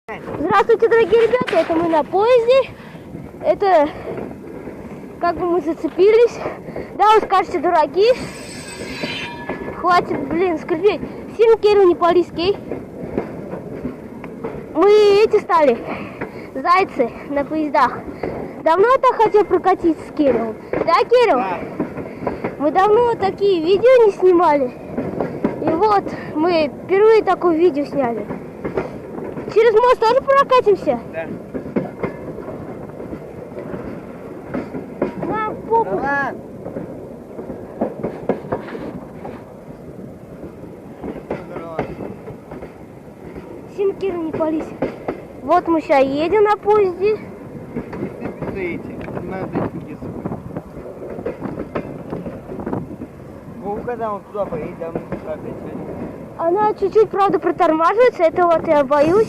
Здравствуйте, дорогие ребята, это мы на поезде. Это как бы мы зацепились. Да, вы скажете, дураки. Хватит, блин, скрипеть. Сильно Кирилл не полиский. Мы эти стали, зайцы на поездах. Давно так хотел прокатиться с Кириллом. Да, Кирилл? Да. Мы давно такие видео не снимали. И вот мы впервые такое видео сняли. Через мост тоже прокатимся? Да. На попу. Да ладно. Сильно Кирилл не пались. Вот мы сейчас едем на поезде. Надо идти. Когда он туда поедет, а мы туда опять. Она чуть-чуть, правда, протормаживается. Это вот я боюсь.